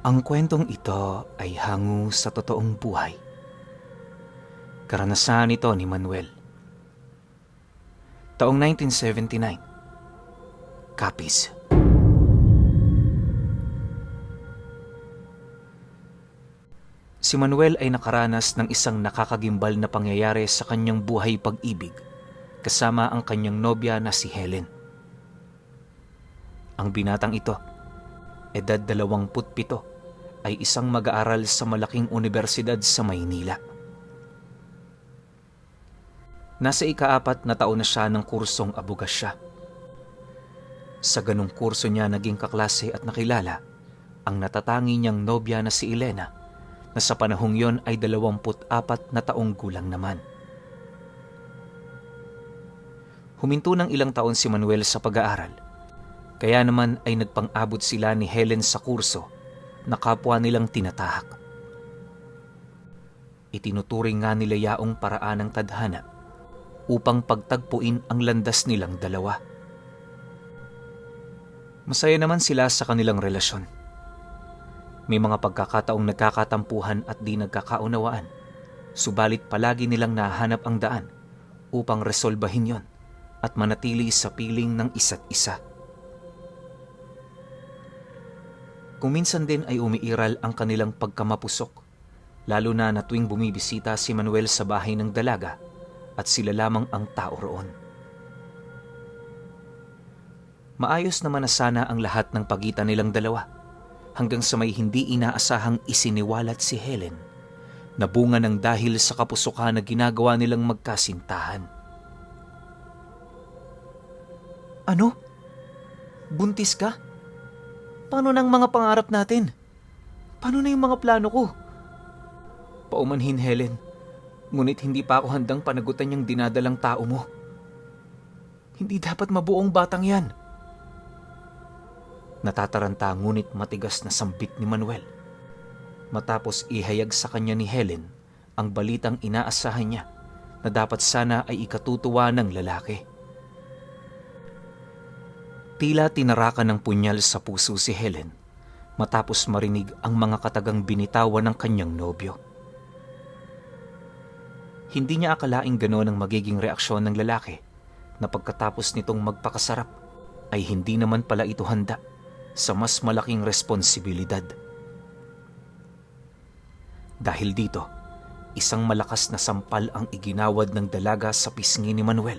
Ang kwentong ito ay hango sa totoong buhay. Karanasan ito ni Manuel. Taong 1979. Capiz. Si Manuel ay nakaranas ng isang nakakagimbal na pangyayari sa kanyang buhay pag-ibig kasama ang kanyang nobya na si Helen. Ang binatang ito, edad 27, ay isang mag-aaral sa malaking universidad sa Maynila. Nasa ika-4 na taon na siya ng kursong abogasya. Sa ganong kurso niya naging kaklase at nakilala ang natatangi niyang nobya na si Elena na sa panahong yon ay 24 na taong gulang naman. Huminto ng ilang taon si Manuel sa pag-aaral, kaya naman ay nagpang-abot sila ni Helen sa kurso na kapwa nilang tinatahak. Itinuturing nga nila yaong paraan ng tadhana upang pagtagpuin ang landas nilang dalawa. Masaya naman sila sa kanilang relasyon. May mga pagkakataong nagkakatampuhan at di nagkakaunawaan, subalit palagi nilang nahanap ang daan upang resolbahin yon at manatili sa piling ng isa't isa. Kung minsan din ay umiiral ang kanilang pagkamapusok, lalo na tuwing bumibisita si Manuel sa bahay ng dalaga at sila lamang ang tao roon. Maayos naman na sana ang lahat ng pagitan nilang dalawa hanggang sa may hindi inaasahang isiniwalat si Helen na bunga ng dahil sa kapusukan na ginagawa nilang magkasintahan. Ano? Buntis ka? Paano na ang mga pangarap natin? Paano na yung mga plano ko? Paumanhin, Helen. Ngunit hindi pa ako handang panagutan yung dinadalang tao mo. Hindi dapat mabuong batang yan. Natataranta ngunit matigas na sambit ni Manuel. Matapos ihayag sa kanya ni Helen ang balitang inaasahan niya na dapat sana ay ikatutuwa ng lalaki. Tila tinarakan ng punyal sa puso si Helen matapos marinig ang mga katagang binitawan ng kanyang nobyo. Hindi niya akalaing gano'n ang magiging reaksyon ng lalaki na pagkatapos nitong magpakasarap ay hindi naman pala ito handa sa mas malaking responsibilidad. Dahil dito, isang malakas na sampal ang iginawad ng dalaga sa pisngi ni Manuel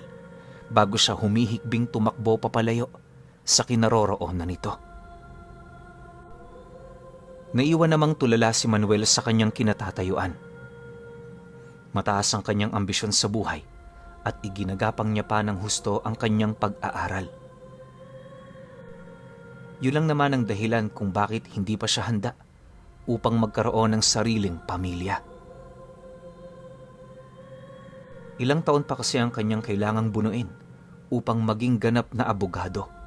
bago siya humihikbing tumakbo papalayo sa kinaroroonan nito. Naiwan namang tulala si Manuel sa kanyang kinatatayuan. Mataas ang kanyang ambisyon sa buhay at iginagapang niya pa ng husto ang kanyang pag-aaral. Yun lang naman ang dahilan kung bakit hindi pa siya handa upang magkaroon ng sariling pamilya. Ilang taon pa kasi ang kanyang kailangang bunuin upang maging ganap na abogado.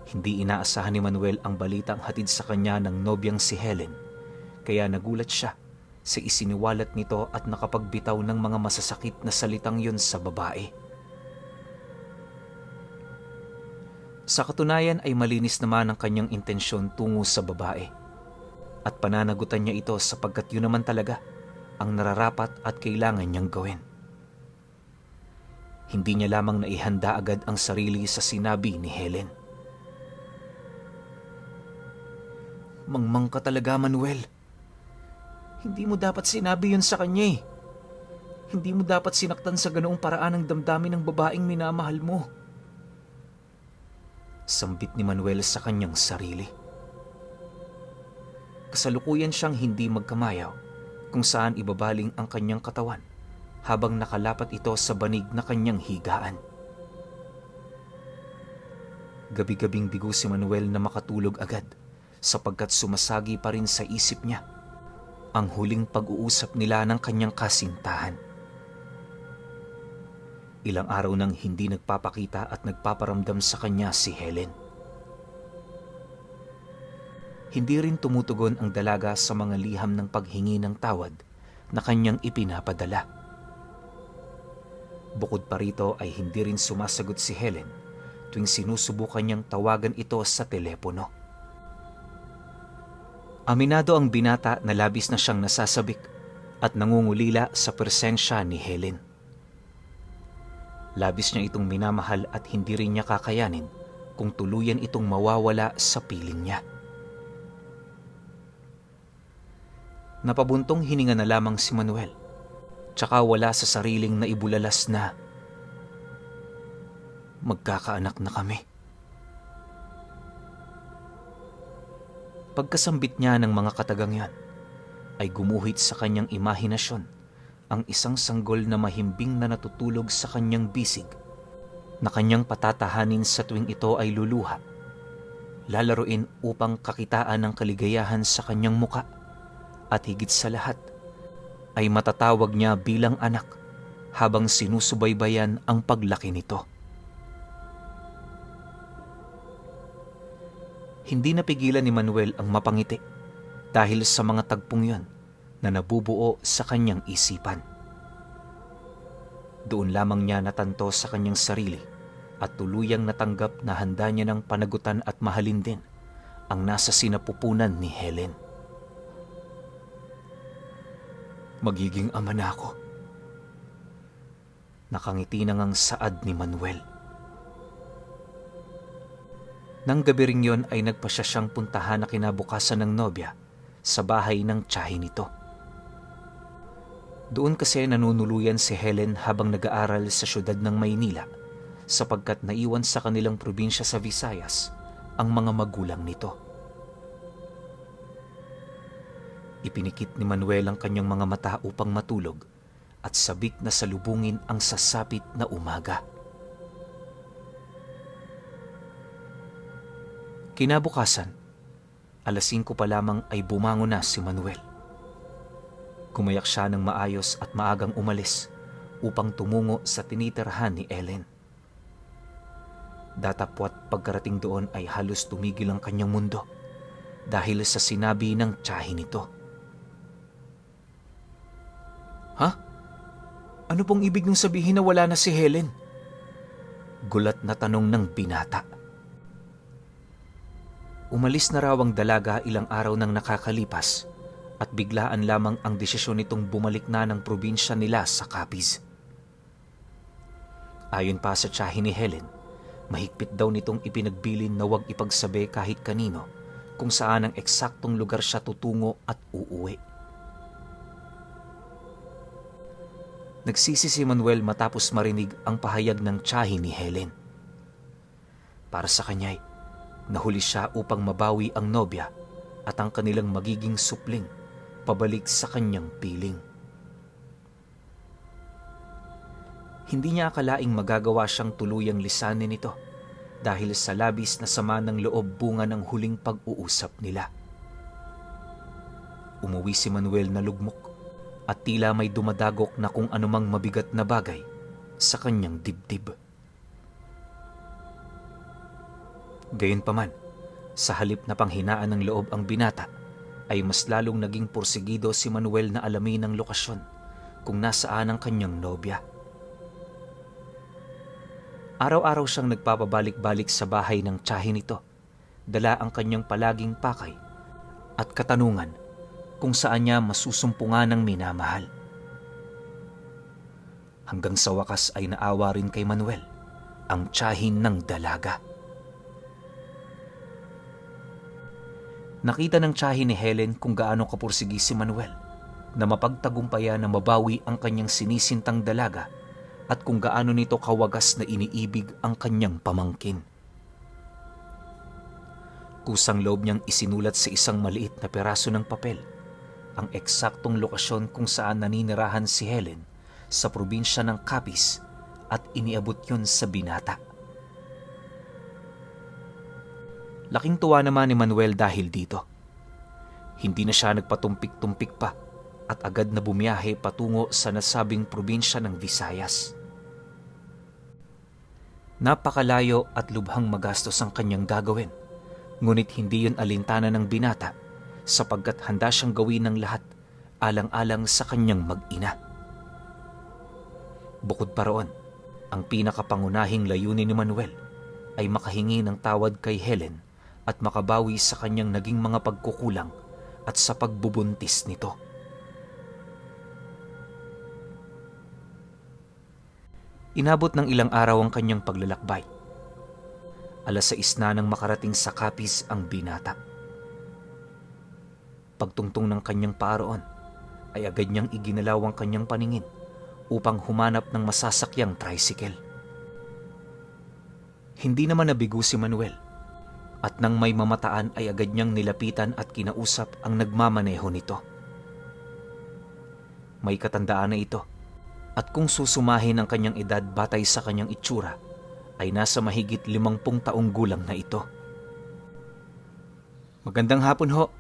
Hindi inaasahan ni Manuel ang balitang hatid sa kanya ng nobyang si Helen, kaya nagulat siya sa isiniwalat nito at nakapagbitaw ng mga masasakit na salitang yun sa babae. Sa katunayan ay malinis naman ang kanyang intensyon tungo sa babae at pananagutan niya ito sapagkat yun naman talaga ang nararapat at kailangan niyang gawin. Hindi niya lamang naihanda agad ang sarili sa sinabi ni Helen. Mangmang ka talaga, Manuel. Hindi mo dapat sinabi yun sa kanya eh. Hindi mo dapat sinaktan sa ganoong paraan ang damdamin ng babaeng minamahal mo. Sambit ni Manuel sa kanyang sarili. Kasalukuyan siyang hindi magkamayaw kung saan ibabaling ang kanyang katawan habang nakalapat ito sa banig na kanyang higaan. Gabi-gabing bigo si Manuel na makatulog agad sapagkat sumasagi pa rin sa isip niya ang huling pag-uusap nila ng kanyang kasintahan. Ilang araw nang hindi nagpapakita at nagpaparamdam sa kanya si Helen. Hindi rin tumutugon ang dalaga sa mga liham ng paghingi ng tawad na kanyang ipinapadala. Bukod pa rito ay hindi rin sumasagot si Helen tuwing sinusubukan niyang tawagan ito sa telepono. Aminado ang binata na labis na siyang nasasabik at nangungulila sa presensya ni Helen. Labis niya itong minamahal at hindi rin niya kakayanin kung tuluyan itong mawawala sa piling niya. Napabuntong hininga na lamang si Manuel, tsaka wala sa sariling naibulalas na, magkakaanak na kami. Pagkasambit niya ng mga katagang yan, ay gumuhit sa kanyang imahinasyon ang isang sanggol na mahimbing na natutulog sa kanyang bisig, na kanyang patatahanin sa tuwing ito ay luluha, lalaruin upang kakitaan ng kaligayahan sa kanyang muka, at higit sa lahat ay matatawag niya bilang anak habang sinusubaybayan ang paglaki nito. Hindi napigilan ni Manuel ang mapangiti dahil sa mga tagpong yon na nabubuo sa kanyang isipan. Doon lamang niya natanto sa kanyang sarili at tuluyang natanggap na handa niya ng panagutan at mahalin din ang nasa sinapupunan ni Helen. Magiging ama na ako. Nakangiti na ngang saad ni Manuel. Nang gabi ring yon ay nagpasya siyang puntahan na kinabukasan ng nobya sa bahay ng tiyahin nito. Doon kasi nanunuluyan si Helen habang nag-aaral sa syudad ng Maynila sapagkat naiwan sa kanilang probinsya sa Visayas ang mga magulang nito. Ipinikit ni Manuel ang kanyang mga mata upang matulog at sabik na salubungin ang sasapit na umaga. Kinabukasan, 5:00 pa lamang ay bumangon na si Manuel. Gumayak siya ng maayos at maagang umalis upang tumungo sa tinitirhan ni Ellen. Datapwat pagkarating doon ay halos tumigil ang kanyang mundo dahil sa sinabi ng tiyahin nito. Ha? Ano pong ibig niyong sabihin na wala na si Helen? Gulat na tanong ng binata. Umalis na raw ang dalaga ilang araw nang nakakalipas at biglaan lamang ang desisyon nitong bumalik na ng probinsya nila sa Capiz. Ayon pa sa tiyahin ni Helen, mahigpit daw nitong ipinagbilin na huwag ipagsabi kahit kanino kung saan ang eksaktong lugar siya tutungo at uuwi. Nagsisi si Manuel matapos marinig ang pahayag ng tiyahin ni Helen. Para sa kanya'y nahuli siya upang mabawi ang nobya at ang kanilang magiging supling pabalik sa kanyang piling. Hindi niya akalaing magagawa siyang tuluyang lisanin ito dahil sa labis na sama ng loob bunga ng huling pag-uusap nila. Umuwi si Manuel na lugmok at tila may dumadagok na kung anumang mabigat na bagay sa kanyang dibdib. Gayunpaman, sa halip na panghinaan ng loob ang binata, ay mas lalong naging porsigido si Manuel na alamin ang lokasyon kung nasaan ang kanyang nobya. Araw-araw siyang nagpapabalik-balik sa bahay ng tiyahin nito, dala ang kanyang palaging pakay at katanungan kung saan niya masusumpungan ng minamahal. Hanggang sa wakas ay naawa rin kay Manuel ang tiyahin ng dalaga. Nakita ng tiyahin ni Helen kung gaano kapursigi si Manuel na mapagtagumpayan na mabawi ang kanyang sinisintang dalaga at kung gaano nito kawagas na iniibig ang kanyang pamangkin. Kusang loob niyang isinulat sa isang maliit na peraso ng papel ang eksaktong lokasyon kung saan naninirahan si Helen sa probinsya ng Capiz at iniabot yun sa binata. Laking tuwa naman ni Manuel dahil dito. Hindi na siya nagpatumpik-tumpik pa at agad na bumiyahe patungo sa nasabing probinsya ng Visayas. Napakalayo at lubhang magastos ang kanyang gagawin, ngunit hindi yun alintana ng binata sapagkat handa siyang gawin ng lahat alang-alang sa kanyang mag-ina. Bukod pa roon, ang pinakapangunahing layunin ni Manuel ay makahingi ng tawad kay Helen at makabawi sa kanyang naging mga pagkukulang at sa pagbubuntis nito. Inabot ng ilang araw ang kanyang paglalakbay. 6:00 na nang makarating sa Capiz ang binata. Pagtungtong ng kanyang paroon, ay agad niyang iginalaw ang kanyang paningin upang humanap ng masasakyang tricycle. Hindi naman nabigo si Manuel, at nang may mamataan ay agad niyang nilapitan at kinausap ang nagmamaneho nito. May katandaan na ito, at kung susumahin ang kanyang edad batay sa kanyang itsura, ay nasa mahigit 50 taong gulang na ito. Magandang hapon ho.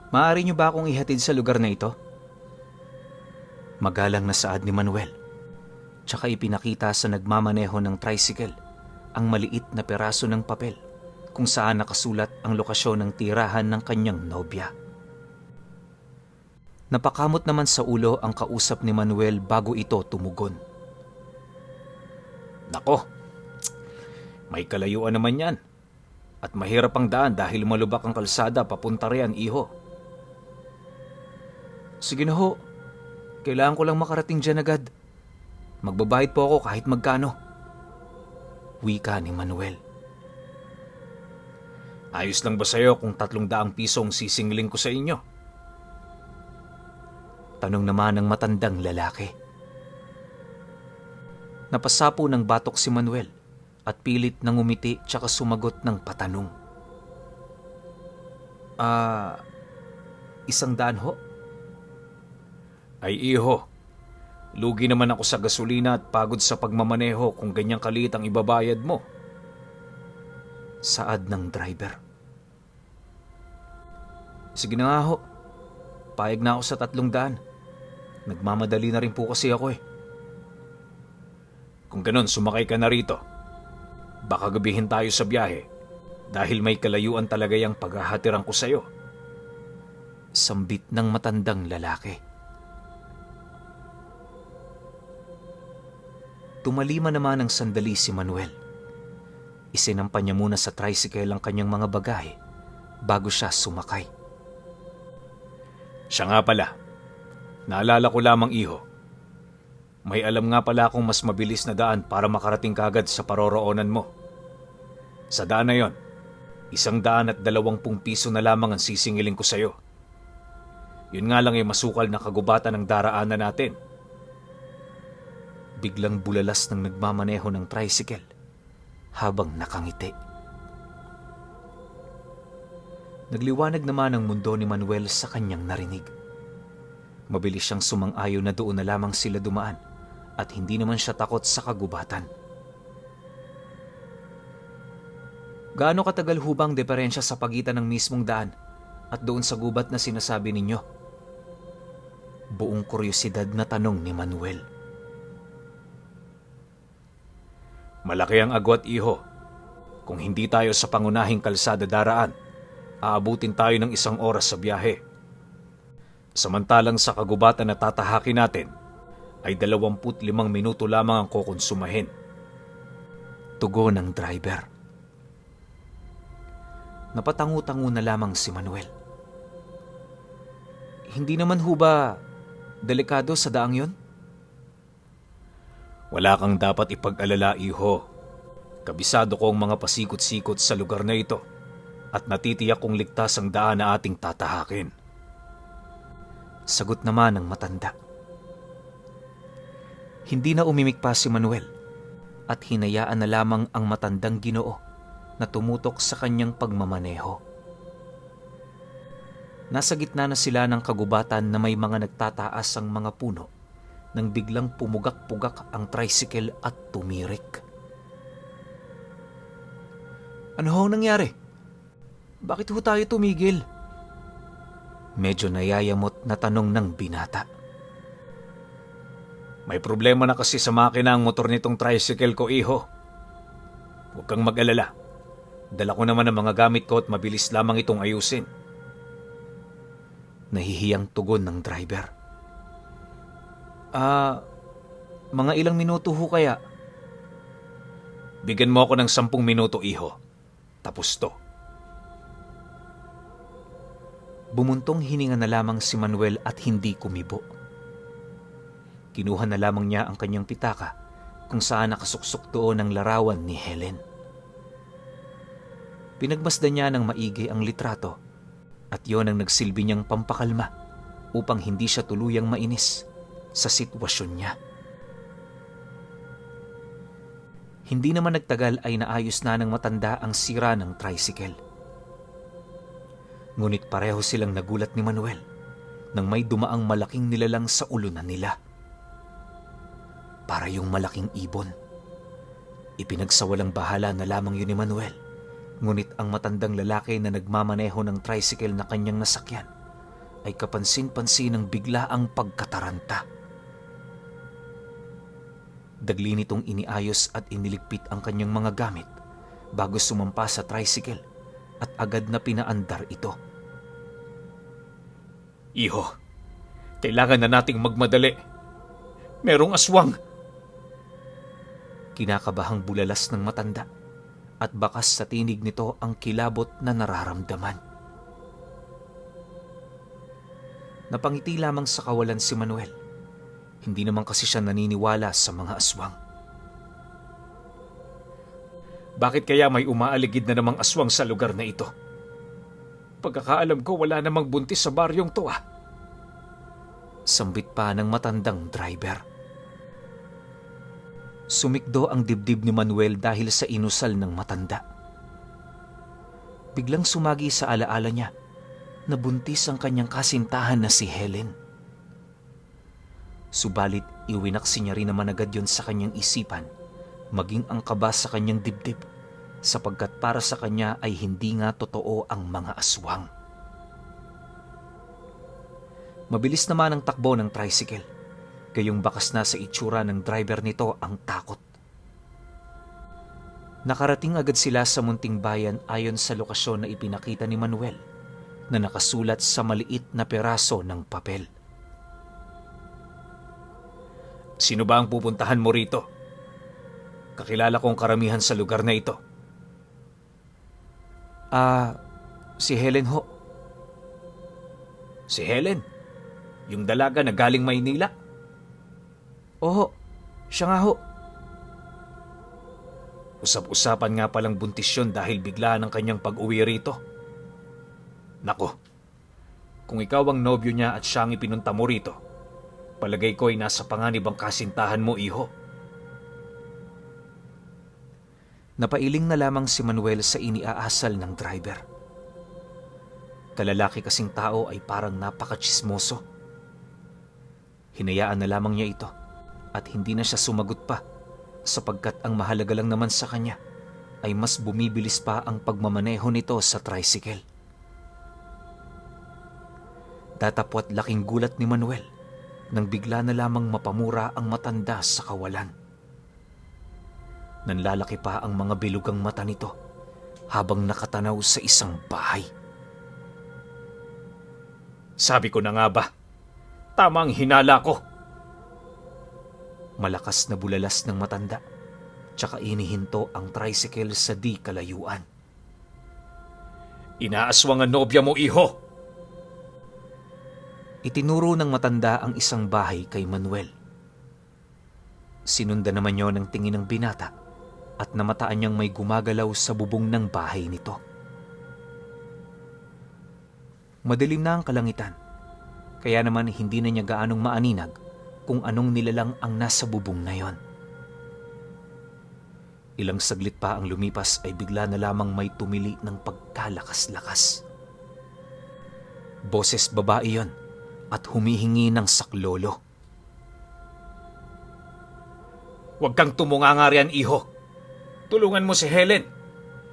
Maaari niyo ba akong ihatid sa lugar na ito? Magalang na saad ni Manuel, tsaka ipinakita sa nagmamaneho ng tricycle ang maliit na peraso ng papel kung saan nakasulat ang lokasyon ng tirahan ng kanyang nobya. Napakamot naman sa ulo ang kausap ni Manuel bago ito tumugon. Nako, may kalayuan naman yan. At mahirap ang daan dahil malubak ang kalsada papunta riyan, iho. Sige na ho, kailangan ko lang makarating dyan agad. Magbabayad po ako kahit magkano. Wika ni Manuel. Ayos lang ba sa'yo kung 300 pisong sisingling ko sa inyo? Tanong naman ng matandang lalaki. Napasapo ng batok si Manuel at pilit nang umiti tsaka sumagot ng patanong. 100 ho? Ay iho, lugi naman ako sa gasolina at pagod sa pagmamaneho kung ganyang kaliit ang ibabayad mo. Saad ng driver. Sige na nga ho, payag na ako sa 300. Nagmamadali na rin po kasi ako eh. Kung ganon, sumakay ka na rito. Baka gabihin tayo sa biyahe dahil may kalayuan talaga yung paghahatiran ko sa'yo. Sambit ng matandang lalaki. Tumalima naman ng sandali si Manuel. Isinampa niya muna sa tricycle ang kanyang mga bagahe bago siya sumakay. Siya nga pala, naalala ko lamang iho. May alam nga pala akong mas mabilis na daan para makarating kagad sa paroroonan mo. Sa daan na yon, 120 piso na lamang ang sisingilin ko sa'yo. Yun nga lang ay masukal na kagubatan ng daraanan natin. Biglang bulalas ng nagmamaneho ng tricycle habang nakangiti. Nagliwanag naman ang mundo ni Manuel sa kanyang narinig. Mabilis siyang sumang-ayon na doon na lamang sila dumaan at hindi naman siya takot sa kagubatan. Gaano katagal hubang diferensya sa pagitan ng mismong daan at doon sa gubat na sinasabi ninyo? Buong kuryosidad na tanong ni Manuel. Malaki ang agwat, iho. Kung hindi tayo sa pangunahing kalsada daraan, aabutin tayo ng 1 oras sa biyahe. Samantalang sa kagubatan na tatahakin natin, ay 25 minuto lamang ang kukonsumahin. Tugon ng driver. Napatangu-tangu na lamang si Manuel. Hindi naman ho ba delikado sa daang yon? Wala kang dapat ipag-alala, iho. Kabisado ko ang mga pasikot-sikot sa lugar na ito at natitiyak kong ligtas ang daan na ating tatahakin. Sagot naman ng matanda. Hindi na umimik pa si Manuel at hinayaan na lamang ang matandang Ginoo na tumutok sa kanyang pagmamaneho. Nasa gitna na sila ng kagubatan na may mga nagtataas ang mga puno nang biglang pumugak-pugak ang tricycle at tumirik. Ano ho nangyari? Bakit ho tayo tumigil? Medyo nayayamot na tanong ng binata. May problema na kasi sa makina ang motor nitong tricycle ko, iho. Huwag kang mag-alala. Dala ko naman ang mga gamit ko at mabilis lamang itong ayusin. Nahihiyang tugon ng driver. Mga ilang minuto ho kaya? Bigyan mo ako ng 10 minuto, iho. Tapos to. Bumuntong hininga na lamang si Manuel at hindi kumibo. Kinuha na lamang niya ang kanyang pitaka kung saan nakasuksok doon ang larawan ni Helen. Pinagmasdan niya ng maigi ang litrato at yon ang nagsilbi niyang pampakalma upang hindi siya tuluyang mainis sa sitwasyon niya. Hindi naman nagtagal ay naayos na ng matanda ang sira ng tricycle. Ngunit pareho silang nagulat ni Manuel nang may dumaang malaking nilalang sa ulunan nila. Para yung malaking ibon. Ipinagsawalang bahala na lamang yun ni Manuel, ngunit ang matandang lalaki na nagmamaneho ng tricycle na kanyang nasakyan ay kapansin-pansin ng bigla ang pagkataranta. Dagli nitong iniayos at iniligpit ang kanyang mga gamit bago sumampa sa tricycle at agad na pinaandar ito. Iho, kailangan na nating magmadali. Merong aswang. Kinakabahang bulalas ng matanda at bakas sa tinig nito ang kilabot na nararamdaman. Napangiti lamang sa kawalan si Manuel. Hindi naman kasi siya naniniwala sa mga aswang. Bakit kaya may umaaligid na namang aswang sa lugar na ito? Pagkakaalam ko, wala namang buntis sa baryong to ah. Sambit pa ng matandang driver. Sumikdo ang dibdib ni Manuel dahil sa inusal ng matanda. Biglang sumagi sa alaala niya na buntis ang kanyang kasintahan na si Helen. Subalit iwinaksi niya rin naman agad yun sa kanyang isipan, maging ang kaba sa kanyang dibdib, sapagkat para sa kanya ay hindi nga totoo ang mga aswang. Mabilis naman ang takbo ng tricycle, gayong bakas na sa itsura ng driver nito ang takot. Nakarating agad sila sa munting bayan ayon sa lokasyon na ipinakita ni Manuel na nakasulat sa maliit na peraso ng papel. Sino ba ang pupuntahan mo rito? Kakilala kong karamihan sa lugar na ito. Si Helen ho. Si Helen? Yung dalaga na galing Maynila? Oo, siya nga ho. Usap-usapan nga palang buntis yun dahil bigla ng kanyang pag-uwi rito. Nako, kung ikaw ang nobyo niya at siya ang ipinunta mo rito, palagay ko ay nasa panganib ang kasintahan mo, iho. Napailing na lamang si Manuel sa iniaasal ng driver. Kalalaki kasing tao ay parang napaka-tsismoso. Hinayaan na lamang niya ito at hindi na siya sumagot pa sapagkat ang mahalaga lang naman sa kanya ay mas bumibilis pa ang pagmamaneho nito sa tricycle. Datapwat laking gulat ni Manuel nang bigla na lamang mapamura ang matanda sa kawalan. Nanlalaki pa ang mga bilugang mata nito habang nakatanaw sa isang bahay. Sabi ko na nga ba, tama ang hinala ko. Malakas na bulalas ng matanda, tsaka inihinto ang tricycle sa di kalayuan. Inaaswang ang nobya mo, iho. Itinuro ng matanda ang isang bahay kay Manuel. Sinundan naman niyo ng tingin ng binata at namataan niyang may gumagalaw sa bubong ng bahay nito. Madilim na ang kalangitan, kaya naman hindi na niya gaanong maaninag kung anong nilalang ang nasa bubong na yon. Ilang saglit pa ang lumipas ay bigla na lamang may tumili ng pagkalakas-lakas. Boses babae yon at humihingi ng saklolo. Huwag kang tumunganga riyan, iho. Tulungan mo si Helen.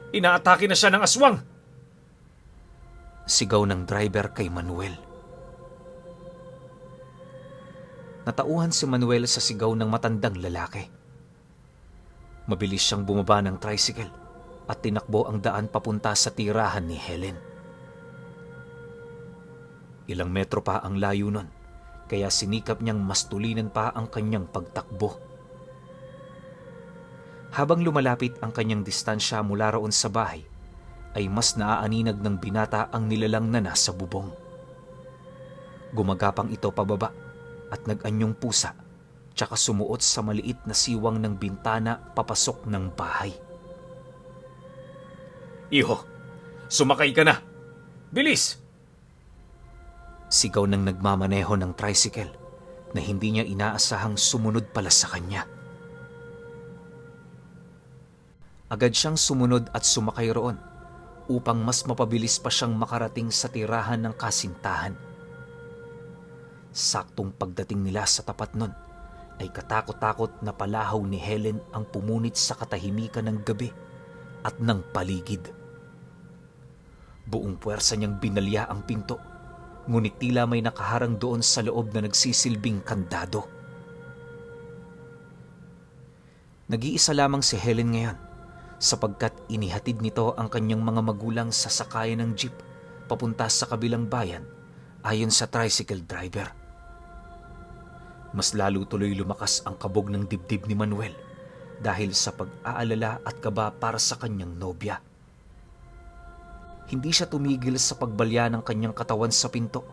Inaatake na siya ng aswang. Sigaw ng driver kay Manuel. Natauhan si Manuel sa sigaw ng matandang lalaki. Mabilis siyang bumaba ng tricycle at tinakbo ang daan papunta sa tirahan ni Helen. Ilang metro pa ang layo nun, kaya sinikap niyang mas tulinan pa ang kanyang pagtakbo. Habang lumalapit ang kanyang distansya mula roon sa bahay, ay mas naaaninag ng binata ang nilalang na nasa bubong. Gumagapang ito pababa at nag-anyong pusa, tsaka sumuot sa maliit na siwang ng bintana papasok ng bahay. "Iho, sumakay ka na! Bilis!" Sigaw ng nagmamaneho ng tricycle na hindi niya inaasahang sumunod pala sa kanya. Agad siyang sumunod at sumakay roon upang mas mapabilis pa siyang makarating sa tirahan ng kasintahan. Saktong pagdating nila sa tapat nun, ay katakot-takot na palahaw ni Helen ang pumunit sa katahimikan ng gabi at ng paligid. Buong puwersa niyang binalya ang pinto, ngunit tila may nakaharang doon sa loob na nagsisilbing kandado. Nag-iisa lamang si Helen ngayon, sapagkat inihatid nito ang kanyang mga magulang sa sakayan ng jeep papunta sa kabilang bayan ayon sa tricycle driver. Mas lalo tuloy lumakas ang kabog ng dibdib ni Manuel dahil sa pag-aalala at kaba para sa kanyang nobya. Hindi siya tumigil sa pagbalya ng kanyang katawan sa pinto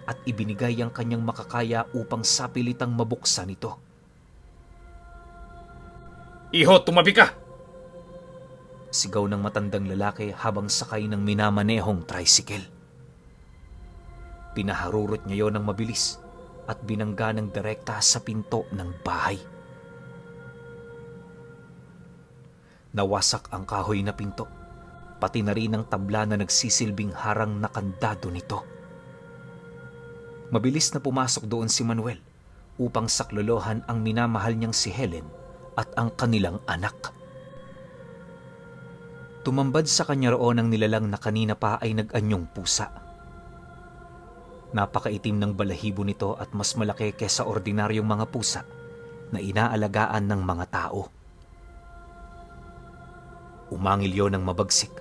at ibinigay ang kanyang makakaya upang sapilitang mabuksan ito. "Iho, tumabi ka!" Sigaw ng matandang lalaki habang sakay ng minamanehong tricycle. Pinaharurot niya yon ng mabilis at binangga ng direkta sa pinto ng bahay. Nawasak ang kahoy na pinto, pati na rin ang tabla na nagsisilbing harang na kandado nito. Mabilis na pumasok doon si Manuel upang saklolohan ang minamahal niyang si Helen at ang kanilang anak. Tumambad sa kanya roon ang nilalang na kanina pa ay nag-anyong pusa. Napakaitim ng balahibo nito at mas malaki kesa ordinaryong mga pusa na inaalagaan ng mga tao. Umangil yon ng mabagsik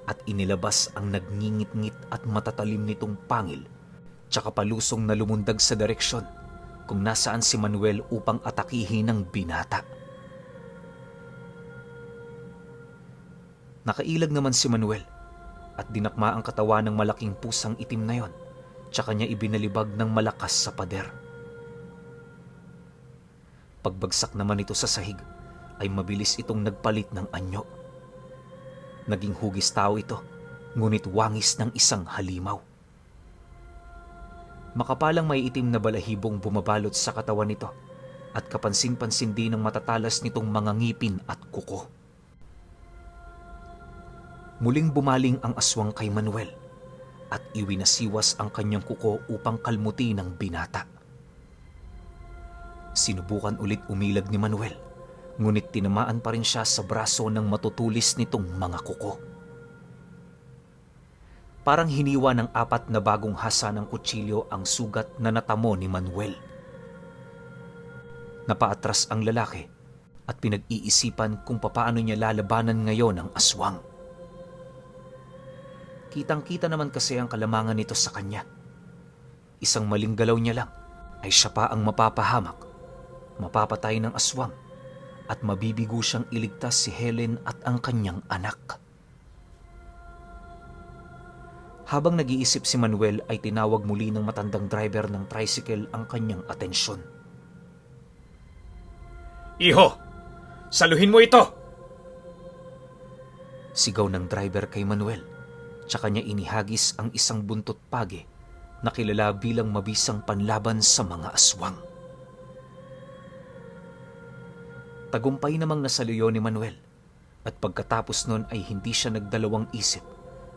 at inilabas ang nagngingit-ngit at matatalim nitong pangil, tsaka palusong na lumundag sa direksyon kung nasaan si Manuel upang atakihin ng binata. Nakailag naman si Manuel at dinakma ang katawan ng malaking pusang itim na yon, tsaka niya ibinalibag ng malakas sa pader. Pagbagsak naman ito sa sahig, ay mabilis itong nagpalit ng anyo. Naging hugis tao ito, ngunit wangis ng isang halimaw. Makapalang may itim na balahibong bumabalot sa katawan nito at kapansin-pansin din ng matatalas nitong mga ngipin at kuko. Muling bumaling ang aswang kay Manuel at iwinasiwas ang kanyang kuko upang kalmutin ng binata. Sinubukan ulit umilag ni Manuel, ngunit tinamaan pa rin siya sa braso ng matutulis nitong mga kuko. Parang hiniwa ng 4 na bagong hasa ng kutsilyo ang sugat na natamo ni Manuel. Napaatras ang lalaki at pinag-iisipan kung papaano niya lalabanan ngayon ang aswang. Kitang-kita naman kasi ang kalamangan nito sa kanya. Isang maling galaw niya lang ay siya pa ang mapapahamak, mapapatay ng aswang, at mabibigo siyang iligtas si Helen at ang kanyang anak. Habang nag-iisip si Manuel ay tinawag muli ng matandang driver ng tricycle ang kanyang atensyon. "Iho, saluhin mo ito!" Sigaw ng driver kay Manuel, tsaka niya inihagis ang isang buntot page na kilala bilang mabisang panlaban sa mga aswang. Tagumpay namang nasaluyo ni Manuel at pagkatapos nun ay hindi siya nagdalawang isip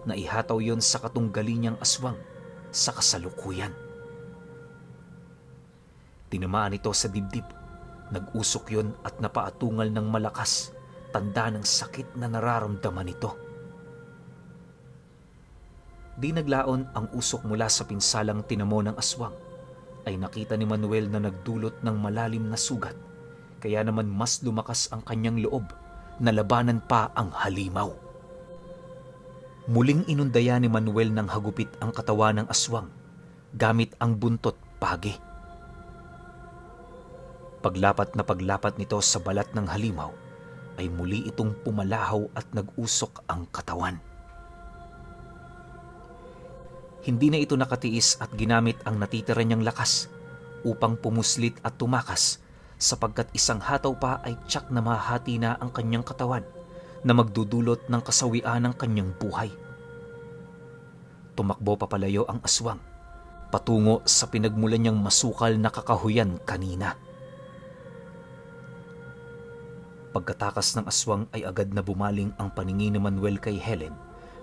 na ihataw yon sa katunggali niyang aswang sa kasalukuyan. Tinamaan ito sa dibdib, nag-usok yon at napaatungal ng malakas, tanda ng sakit na nararamdaman nito. Di naglaon ang usok mula sa pinsalang tinamo ng aswang, ay nakita ni Manuel na nagdulot ng malalim na sugat, kaya naman mas lumakas ang kanyang loob na labanan pa ang halimaw. Muling inundaya ni Manuel ng hagupit ang katawan ng aswang gamit ang buntot page. Paglapat nito sa balat ng halimaw, ay muli itong pumalahaw at nag-usok ang katawan. Hindi na ito nakatiis at ginamit ang natitira niyang lakas upang pumuslit at tumakas sapagkat isang hataw pa ay tiyak na mahati na ang kanyang katawan na magdudulot ng kasawian ng kanyang buhay. Tumakbo papalayo ang aswang patungo sa pinagmulan niyang masukal na kakahuyan kanina. Pagkatakas ng aswang ay agad na bumaling ang paningin ni Manuel kay Helen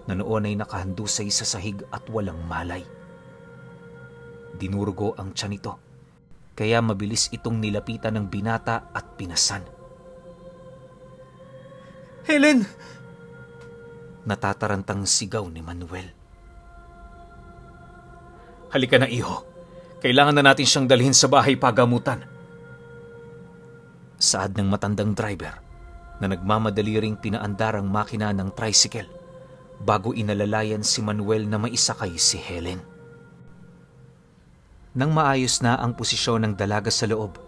na noon ay nakahandusay sa sahig at walang malay. Dinurgo ang tiyan nito, kaya mabilis itong nilapitan ng binata at pinasan. "Helen!" Natatarantang sigaw ni Manuel. Halika na, iho. Kailangan na natin siyang dalhin sa bahay pagamutan. Saad ng matandang driver na nagmamadali ring pinaandar ang makina ng tricycle bago inalalayan si Manuel na maisakay si Helen. Nang maayos na ang posisyon ng dalaga sa loob,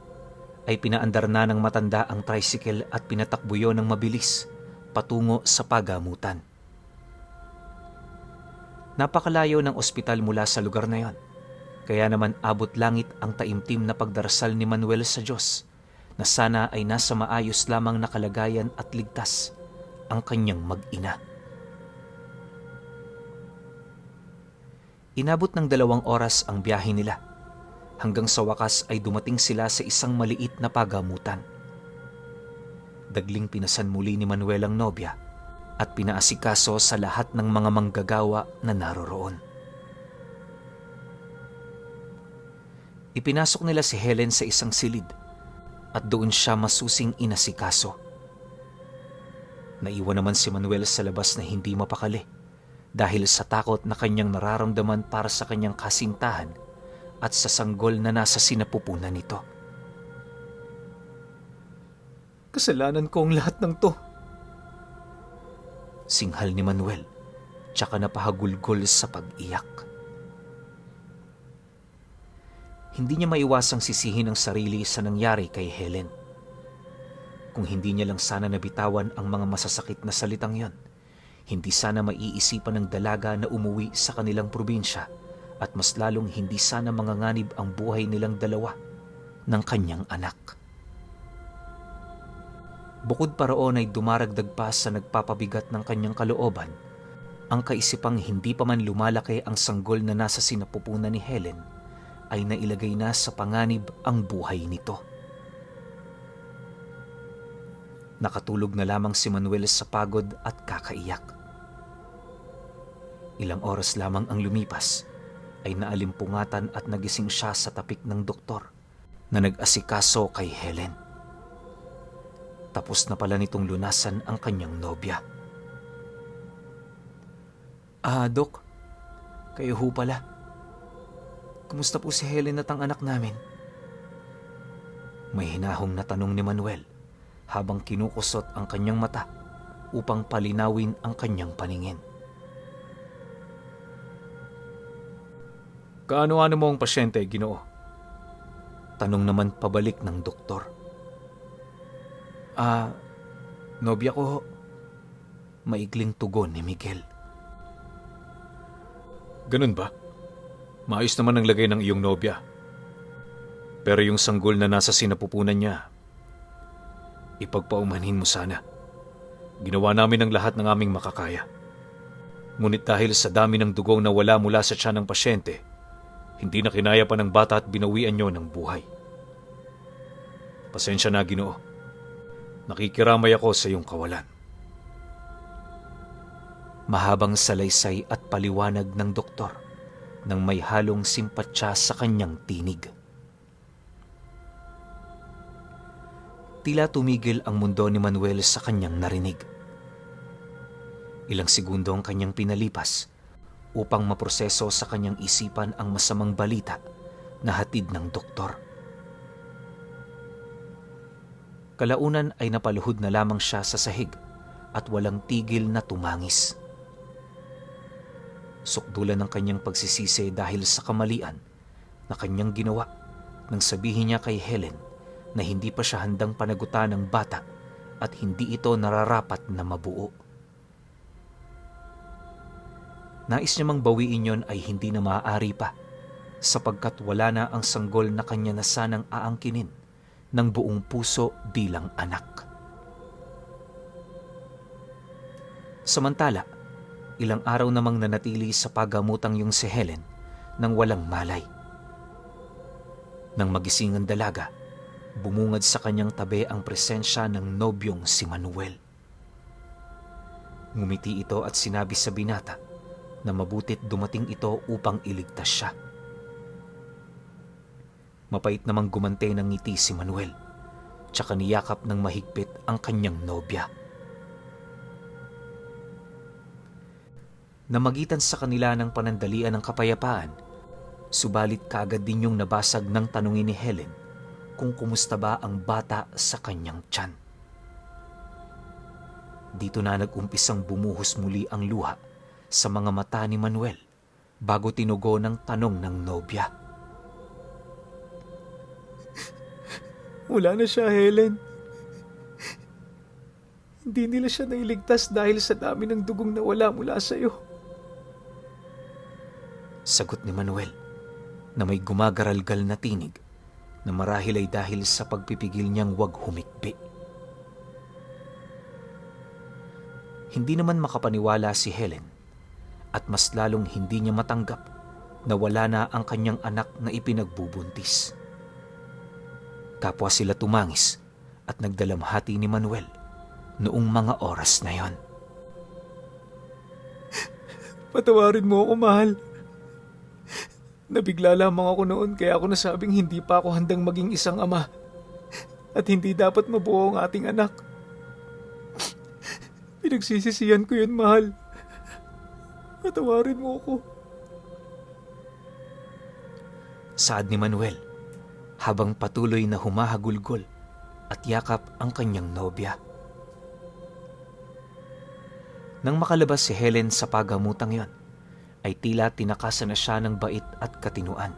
ay pinaandar na ng matanda ang tricycle at pinatakbo yon ng mabilis patungo sa pagamutan. Napakalayo ng ospital mula sa lugar na yon, kaya naman abot langit ang taimtim na pagdarasal ni Manuel sa Diyos na sana ay nasa maayos lamang na kalagayan at ligtas ang kanyang mag-ina. Inabot ng 2 oras ang biyahe nila hanggang sa wakas ay dumating sila sa isang maliit na pagamutan. Dagling pinasan muli ni Manuel ang nobya at pinaasikaso sa lahat ng mga manggagawa na naroroon. Ipinasok nila si Helen sa isang silid at doon siya masusing inasikaso. Naiwan naman si Manuel sa labas na hindi mapakali dahil sa takot na kanyang nararamdaman para sa kanyang kasintahan at sa sanggol na nasa sinapupunan nito. "Kasalanan ko ang lahat ng to," singhal ni Manuel, tsaka napahagulgol sa pag-iyak. Hindi niya maiwasang sisihin ang sarili sa nangyari kay Helen. Kung hindi niya lang sana nabitawan ang mga masasakit na salitang yon, hindi sana maiisipan ng dalaga na umuwi sa kanilang probinsya at mas lalong hindi sana manganganib ang buhay nilang dalawa ng kanyang anak. Bukod pa roon ay dumaragdag pa sa nagpapabigat ng kanyang kalooban ang kaisipang hindi pa man lumalaki ang sanggol na nasa sinapupunan ni Helen ay nailagay na sa panganib ang buhay nito. Nakatulog na lamang si Manuel sa pagod at kakaiyak. Ilang oras lamang ang lumipas ay naalimpungatan at nagising siya sa tapik ng doktor na nag-asikaso kay Helen. Tapos na pala nitong lunasan ang kanyang nobya. Dok, kayo ho pala. Kumusta po si Helen at ang anak namin?" May hinahong na tanong ni Manuel habang kinukusot ang kanyang mata upang palinawin ang kanyang paningin. "Kaano-ano mo ang pasyente, Ginoo?" Tanong naman pabalik ng doktor. Nobya ko ho." Maikling tugon ni Miguel. "Ganun ba? Maayos naman ang lagay ng iyong nobya. Pero yung sanggol na nasa sinapupunan niya, ipagpaumanhin mo sana. Ginawa namin ang lahat ng aming makakaya. Ngunit dahil sa dami ng dugong na wala mula sa tiyan ng pasyente, hindi na kinaya pa ng bata at binawian niyo ng buhay. Pasensya na, Ginoo. Nakikiramay ako sa iyong kawalan." Mahabang salaysay at paliwanag ng doktor nang may halong simpatya sa kanyang tinig. Tila tumigil ang mundo ni Manuel sa kanyang narinig. Ilang segundo ang kanyang pinalipas upang maproseso sa kanyang isipan ang masamang balita na hatid ng doktor. Kalaunan ay napaluhod na lamang siya sa sahig at walang tigil na tumangis. Sukdulan ng kanyang pagsisisi dahil sa kamalian na kanyang ginawa nang sabihin niya kay Helen na hindi pa siya handang panagutan ng bata at hindi ito nararapat na mabuo. Nais niya mang bawiin yon ay hindi na maaari pa, sapagkat wala na ang sanggol na kanya na sanang aangkinin ng buong puso bilang anak. Samantala, ilang araw namang nanatili sa paggamutang yung si Helen nang walang malay. Nang magising ang dalaga, bumungad sa kanyang tabi ang presensya ng nobyong si Manuel. Ngumiti ito at sinabi sa binata na mabutit dumating ito upang iligtas siya. Mapait namang gumante ng ngiti si Manuel, tsaka niyakap ng mahigpit ang kanyang nobya. Namagitan sa kanila ng panandalian ng kapayapaan, subalit kaagad din yung nabasag ng tanungin ni Helen kung kumusta ba ang bata sa kanyang tiyan. Dito na nag-umpisang bumuhos muli ang luha sa mga mata ni Manuel bago tinugo ng tanong ng nobya. Wala na siya, Helen. Hindi nila siya nailigtas dahil sa dami ng dugong nawala mula sa iyo. Sagot ni Manuel na may gumagaralgal na tinig na marahil ay dahil sa pagpipigil niyang wag humikbi. Hindi naman makapaniwala si Helen at mas lalong hindi niya matanggap na wala na ang kanyang anak na ipinagbubuntis. Kapwa sila tumangis at nagdalamhati ni Manuel noong mga oras na yon. Patawarin mo ako, mahal. Nabigla lamang ako noon kaya ako nasabing hindi pa ako handang maging isang ama at hindi dapat mabuo ang ating anak. Pinagsisisihan ko yun, mahal. Patawarin mo ako. Saad ni Manuel habang patuloy na humahagulgol at yakap ang kanyang nobya. Nang makalabas si Helen sa paggamutang yon, ay tila tinakasan na siya ng bait at katinuan.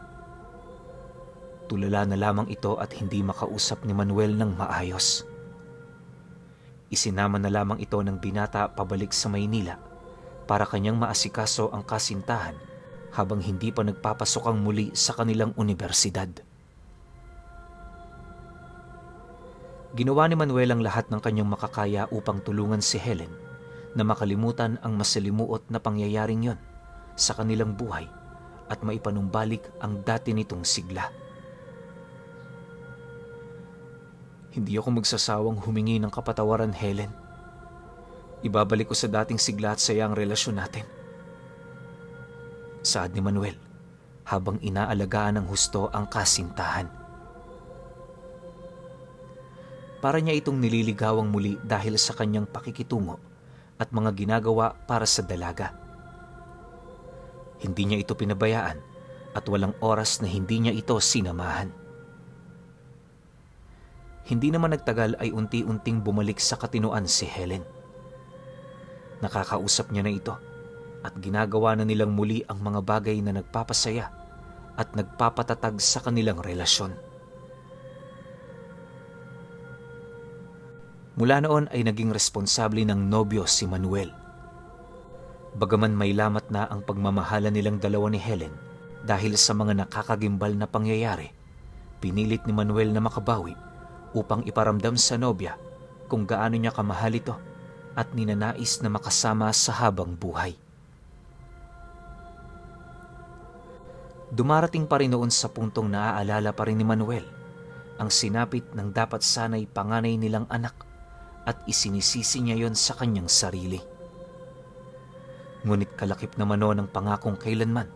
Tulala na lamang ito at hindi makausap ni Manuel ng maayos. Isinama na lamang ito ng binata pabalik sa Maynila para kanyang maasikaso ang kasintahan habang hindi pa nagpapasok ang muli sa kanilang universidad. Ginawa ni Manuel ang lahat ng kanyang makakaya upang tulungan si Helen na makalimutan ang masalimuot na pangyayaring yon sa kanilang buhay at maipanumbalik ang dati nitong sigla. Hindi ako magsasawang humingi ng kapatawaran, Helen. Ibabalik ko sa dating sigla at saya ang relasyon natin. Saad ni Manuel habang inaalagaan ng husto ang kasintahan. Para niya itong nililigawang muli dahil sa kanyang pakikitungo at mga ginagawa para sa dalaga. Hindi niya ito pinabayaan at walang oras na hindi niya ito sinamahan. Hindi naman nagtagal ay unti-unting bumalik sa katinuan si Helen. Nakakausap niya na ito at ginagawa na nilang muli ang mga bagay na nagpapasaya at nagpapatatag sa kanilang relasyon. Mula noon ay naging responsable ng nobyo si Manuel. Bagaman may lamat na ang pagmamahala nilang dalawa ni Helen dahil sa mga nakakagimbal na pangyayari, pinilit ni Manuel na makabawi upang iparamdam sa nobya kung gaano niya kamahal ito at ninanais na makasama sa habang buhay. Dumarating pa rin noon sa puntong naaalala pa rin ni Manuel ang sinapit ng dapat sana'y panganay nilang anak at isinisisi niya yon sa kanyang sarili. Ngunit kalakip naman noon ang pangakong kailanman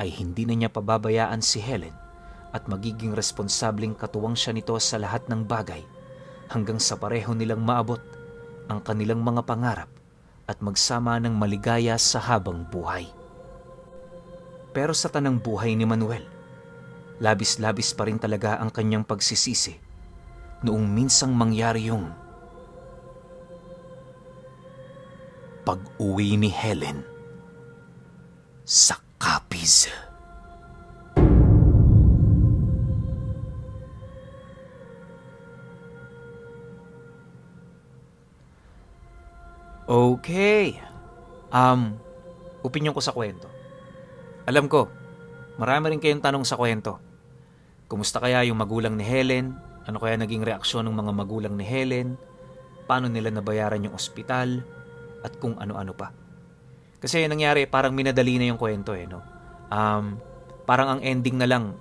ay hindi na niya pababayaan si Helen at magiging responsableng katuwang siya nito sa lahat ng bagay hanggang sa pareho nilang maabot ang kanilang mga pangarap at magsama ng maligaya sa habang buhay. Pero sa tanang buhay ni Manuel, labis-labis pa rin talaga ang kanyang pagsisisi noong minsang mangyari yung pag-uwi ni Helen sa Capiz. Okay. opinyon ko sa kwento. Alam ko, marami rin kayong tanong sa kwento. Kumusta kaya yung magulang ni Helen? Ano kaya naging reaksyon ng mga magulang ni Helen? Paano nila nabayaran yung ospital? At kung ano-ano pa. Kasi nangyari, parang minadali na yung kwento no? Parang ang ending na lang,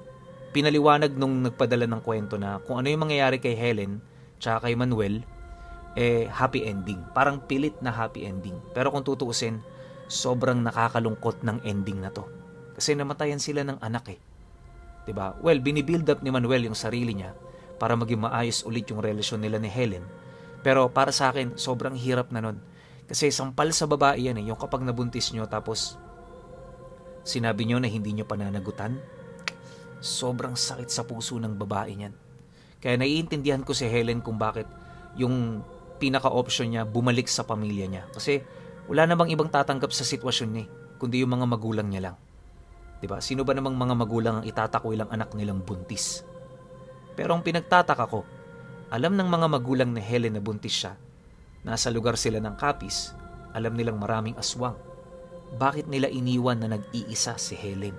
pinaliwanag nung nagpadala ng kwento na kung ano yung mangyayari kay Helen tsaka kay Manuel, happy ending. Parang pilit na happy ending. Pero kung tutuusin, sobrang nakakalungkot ng ending na to. Kasi namatayan sila ng anak 'Di ba? Well, binibuild up ni Manuel yung sarili niya para maging maayos ulit yung relasyon nila ni Helen. Pero para sa akin, sobrang hirap na nun. Kasi sampal sa babae yan yung kapag nabuntis nyo tapos sinabi nyo na hindi nyo pananagutan. Sobrang sakit sa puso ng babae niyan. Kaya naiintindihan ko si Helen kung bakit yung pinaka-option niya bumalik sa pamilya niya. Kasi wala namang ibang tatanggap sa sitwasyon niya kundi yung mga magulang niya lang. Diba? Sino ba namang mga magulang ang itatakoy lang anak nilang buntis? Pero ang pinagtataka ko, alam ng mga magulang ni Helen na buntis siya, nasa lugar sila ng Capiz, alam nilang maraming aswang. Bakit nila iniwan na nag-iisa si Helen?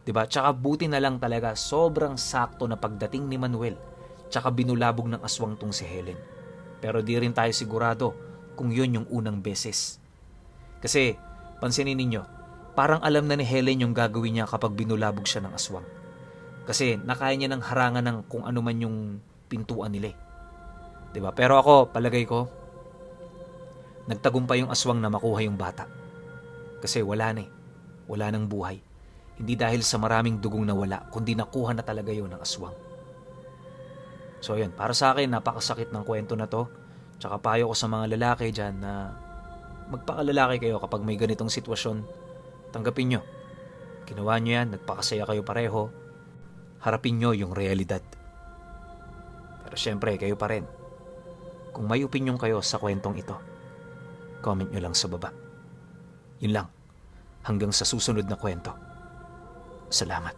Diba? Tsaka buti na lang talaga sobrang sakto na pagdating ni Manuel, tsaka binulabog ng aswang tong si Helen. Pero di rin tayo sigurado kung yun yung unang beses. Kasi, pansinin ninyo, parang alam na ni Helen yung gagawin niya kapag binulabog siya ng aswang. Kasi nakaya niya ng harangan ng kung ano man yung pintuan nila. Diba? Pero ako, palagay ko, nagtagumpay yung aswang na makuha yung bata. Kasi wala na Wala nang buhay. Hindi dahil sa maraming dugong nawala, kundi nakuha na talaga yun ng aswang. So yun, para sa akin, napakasakit ng kwento na to. Tsaka payo ko sa mga lalaki dyan na magpakalalaki kayo kapag may ganitong sitwasyon. Tanggapin nyo. Ginawa nyo yan, nagpakasaya kayo pareho. Harapin nyo yung realidad. Pero syempre, kayo pa rin. Kung may opinyon kayo sa kwentong ito, comment nyo lang sa baba. Yun lang. Hanggang sa susunod na kwento. Salamat.